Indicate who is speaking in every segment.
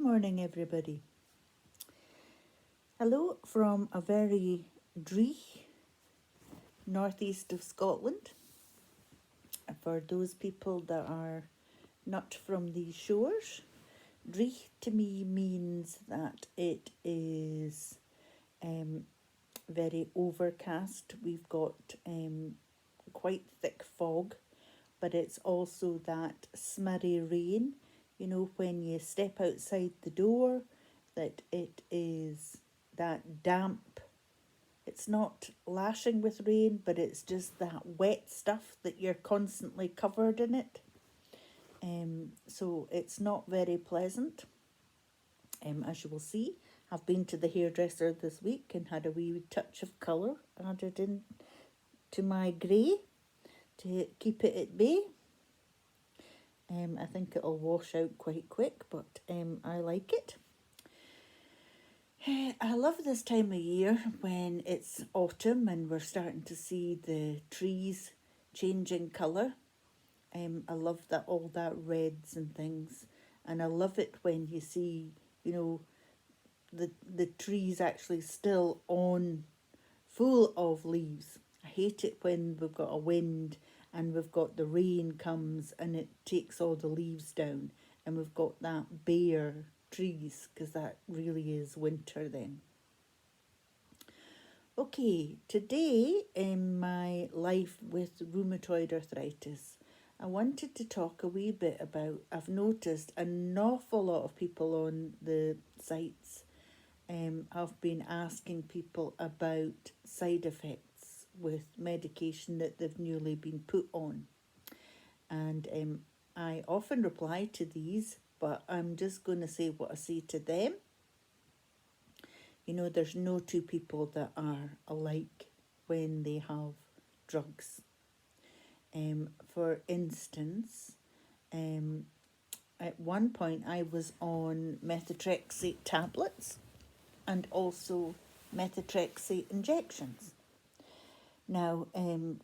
Speaker 1: morning, everybody. Hello from a very dree northeast of Scotland. For those people that are not from these shores, dree to me means that it is very overcast. We've got quite thick fog, but it's also that smurry rain. You know, when you step outside the door, that it is that damp. It's not lashing with rain, but it's just that wet stuff that you're constantly covered in it. So it's not very pleasant. As you will see, I've been to the hairdresser this week and had a wee touch of colour added in to my grey to keep it at bay. I think it'll wash out quite quick, but I like it. I love this time of year when it's autumn and we're starting to see the trees changing colour. I love that, all that reds and things, and I love it when you see, you know, the trees actually still on, full of leaves. I hate it when we've got a wind and we've got the rain comes and it takes all the leaves down and we've got that bare trees, because that really is winter then. Okay, today in my life with rheumatoid arthritis, I wanted to talk a wee bit about, I've noticed an awful lot of people on the sites have been asking people about side effects with medication that they've newly been put on. And I often reply to these, but I'm just going to say what I say to them. You know, there's no two people that are alike when they have drugs. For instance, at one point I was on methotrexate tablets and also methotrexate injections. Now,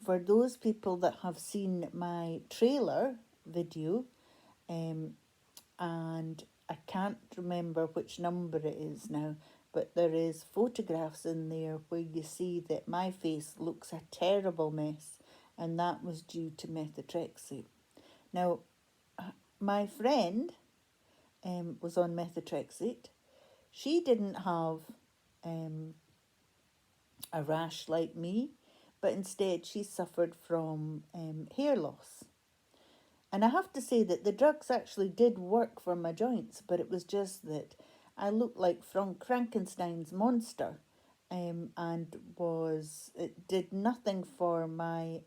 Speaker 1: for those people that have seen my trailer video, and I can't remember which number it is now, but there is photographs in there where you see that my face looks a terrible mess, and that was due to methotrexate. Now, my friend was on methotrexate. She didn't have a rash like me, but instead she suffered from hair loss. And I have to say that the drugs actually did work for my joints, but it was just that I looked like Frankenstein's monster, and it did nothing for my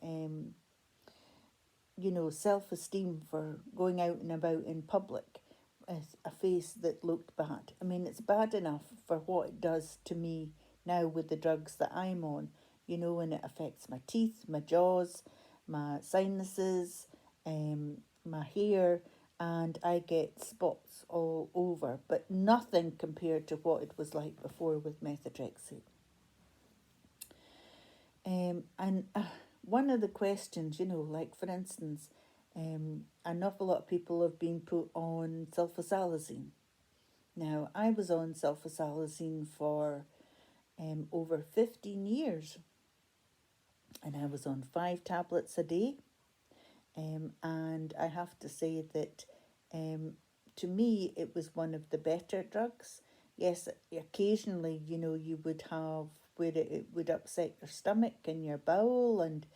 Speaker 1: self-esteem for going out and about in public with a face that looked bad. I mean, it's bad enough for what it does to me now with the drugs that I'm on, and it affects my teeth, my jaws, my sinuses, my hair, and I get spots all over, but nothing compared to what it was like before with methotrexate. One of the questions, like for instance, an awful lot of people have been put on sulfasalazine. Now, I was on sulfasalazine for over 15 years, and I was on 5 tablets a day. And I have to say that to me, it was one of the better drugs. Yes, occasionally, you would have where it would upset your stomach and your bowel, and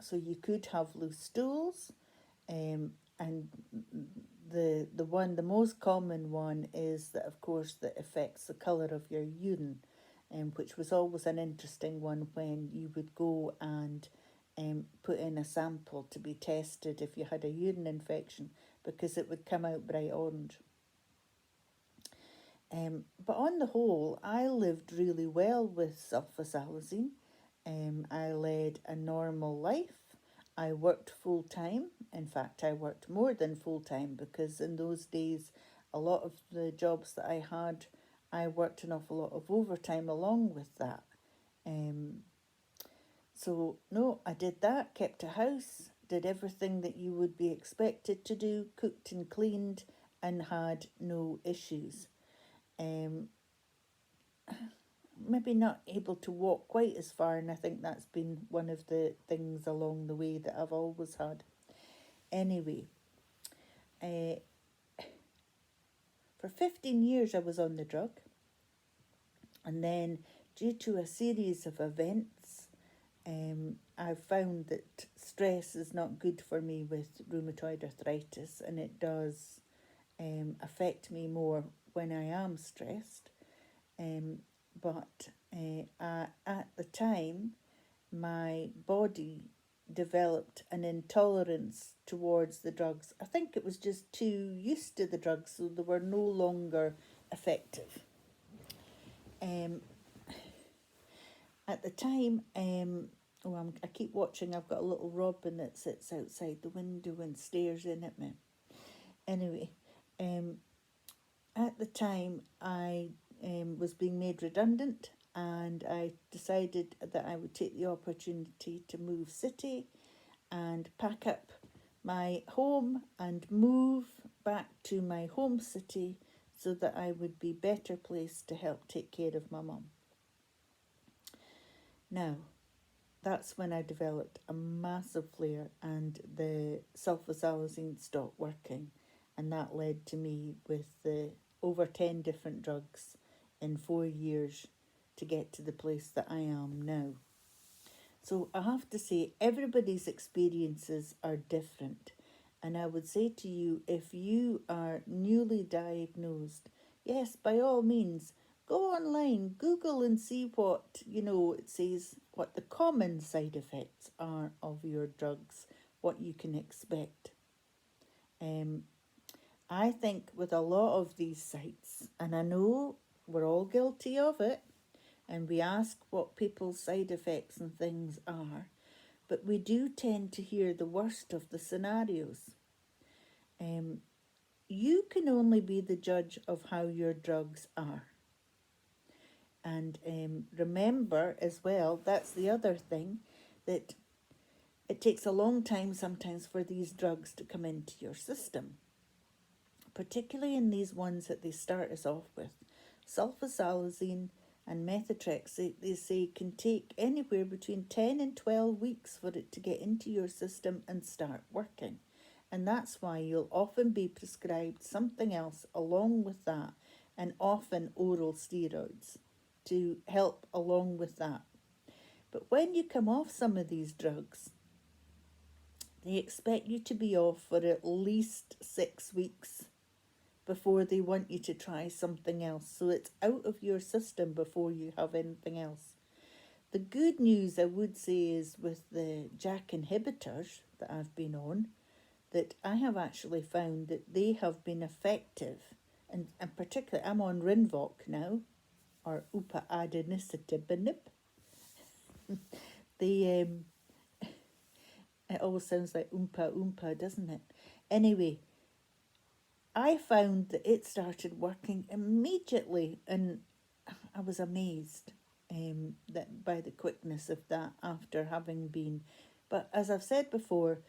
Speaker 1: so you could have loose stools. And the most common one is that, of course, that affects the colour of your urine, which was always an interesting one when you would go and put in a sample to be tested if you had a urine infection, because it would come out bright orange. But on the whole, I lived really well with sulfasalazine. I led a normal life. I worked full time. In fact, I worked more than full time, because in those days, a lot of the jobs that I had, I worked an awful lot of overtime along with that. So, no, I did that, kept a house, did everything that you would be expected to do, cooked and cleaned, and had no issues. Maybe not able to walk quite as far, and I think that's been one of the things along the way that I've always had. Anyway, for 15 years I was on the drug, and then due to a series of events, I've found that stress is not good for me with rheumatoid arthritis, and it does affect me more when I am stressed. But at the time, my body developed an intolerance towards the drugs. I think it was just too used to the drugs, so they were no longer effective. At the time, I keep watching. I've got a little robin that sits outside the window and stares in at me. Anyway, at the time, I was being made redundant, and I decided that I would take the opportunity to move city and pack up my home and move back to my home city so that I would be better placed to help take care of my mum. Now, that's when I developed a massive flare and the sulfasalazine stopped working, and that led to me with over 10 different drugs in 4 years to get to the place that I am now. So I have to say, everybody's experiences are different. And I would say to you, if you are newly diagnosed, yes, by all means, go online, Google and see what, it says what the common side effects are of your drugs, what you can expect. I think with a lot of these sites, and I know we're all guilty of it, and we ask what people's side effects and things are, but we do tend to hear the worst of the scenarios. You can only be the judge of how your drugs are. And remember as well, that's the other thing, that it takes a long time sometimes for these drugs to come into your system, particularly in these ones that they start us off with. Sulfasalazine and methotrexate, they say, can take anywhere between 10 and 12 weeks for it to get into your system and start working. And that's why you'll often be prescribed something else along with that, and often oral steroids to help along with that. But when you come off some of these drugs, they expect you to be off for at least 6 weeks before they want you to try something else. So it's out of your system before you have anything else. The good news, I would say, is with the JAK inhibitors that I've been on, that I have actually found that they have been effective. And particularly, I'm on Rinvoq now, or upadacitinib. It always sounds like oompa, doesn't it? Anyway, I found that it started working immediately, and I was amazed that by the quickness of that after having been. But as I've said before,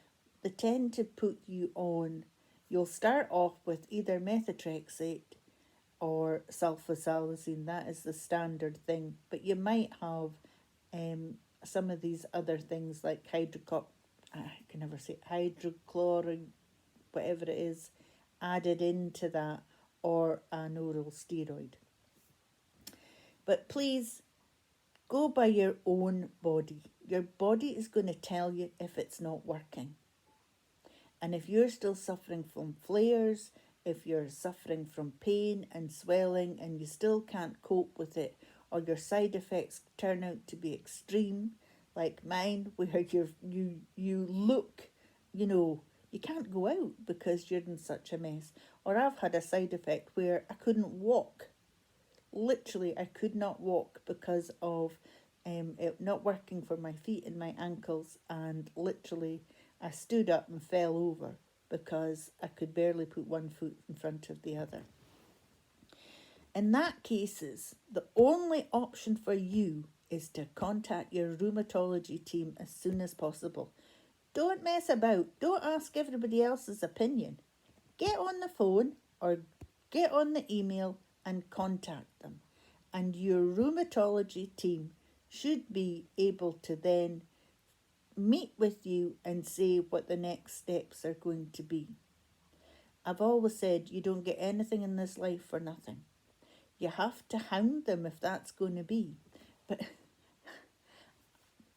Speaker 1: they tend to put you on. You'll start off with either methotrexate or sulfasalazine. That is the standard thing. But you might have some of these other things like hydrochloric, whatever it is, added into that, or an oral steroid. But please go by your own body. Your body is going to tell you if it's not working. And if you're still suffering from flares, if you're suffering from pain and swelling and you still can't cope with it, or your side effects turn out to be extreme, like mine, where you look, you can't go out because you're in such a mess. Or I've had a side effect where I couldn't walk. Literally, I could not walk because of it not working for my feet and my ankles, and literally I stood up and fell over because I could barely put one foot in front of the other. In that cases, the only option for you is to contact your rheumatology team as soon as possible. Don't mess about. Don't ask everybody else's opinion. Get on the phone or get on the email and contact them. And your rheumatology team should be able to then meet with you and say what the next steps are going to be. I've always said you don't get anything in this life for nothing. You have to hound them if that's going to be. But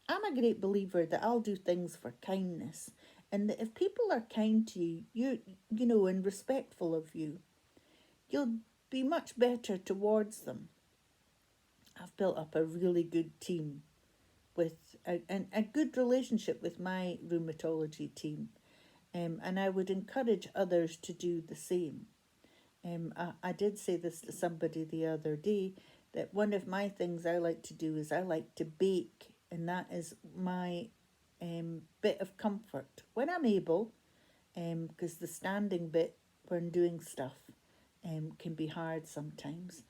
Speaker 1: I'm a great believer that I'll do things for kindness. And that if people are kind to you, you know, and respectful of you, you'll be much better towards them. I've built up a really good team with a good relationship with my rheumatology team. And I would encourage others to do the same. I did say this to somebody the other day, that one of my things I like to do is I like to bake, and that is my bit of comfort when I'm able, because the standing bit when doing stuff can be hard sometimes.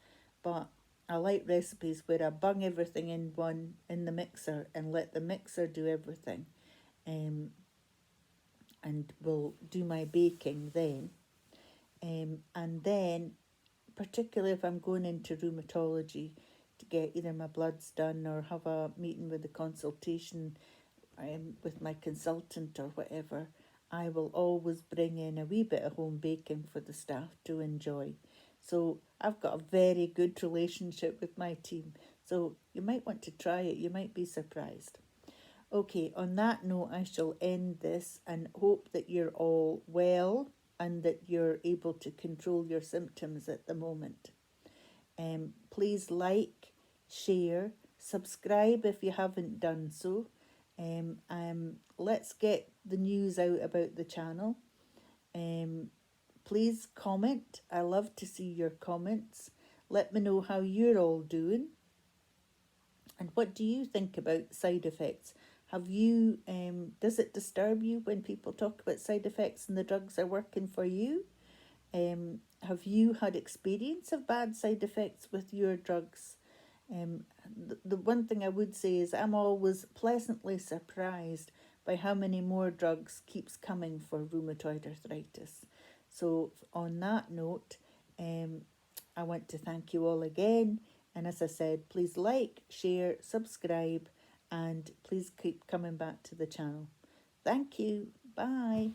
Speaker 1: But I like recipes where I bung everything in the mixer and let the mixer do everything, and will do my baking then. And then, particularly if I'm going into rheumatology to get either my bloods done or have a meeting with the consultation with my consultant or whatever, I will always bring in a wee bit of home baking for the staff to enjoy. So I've got a very good relationship with my team. So you might want to try it. You might be surprised. Okay, on that note, I shall end this and hope that you're all well and that you're able to control your symptoms at the moment. Please like, share, subscribe if you haven't done so. Let's get the news out about the channel. Please comment. I love to see your comments. Let me know how you're all doing. And what do you think about side effects? Have you, does it disturb you when people talk about side effects and the drugs are working for you? Have you had experience of bad side effects with your drugs? The one thing I would say is I'm always pleasantly surprised by how many more drugs keeps coming for rheumatoid arthritis. So on that note, I want to thank you all again. And as I said, please like, share, subscribe, and please keep coming back to the channel. Thank you. Bye.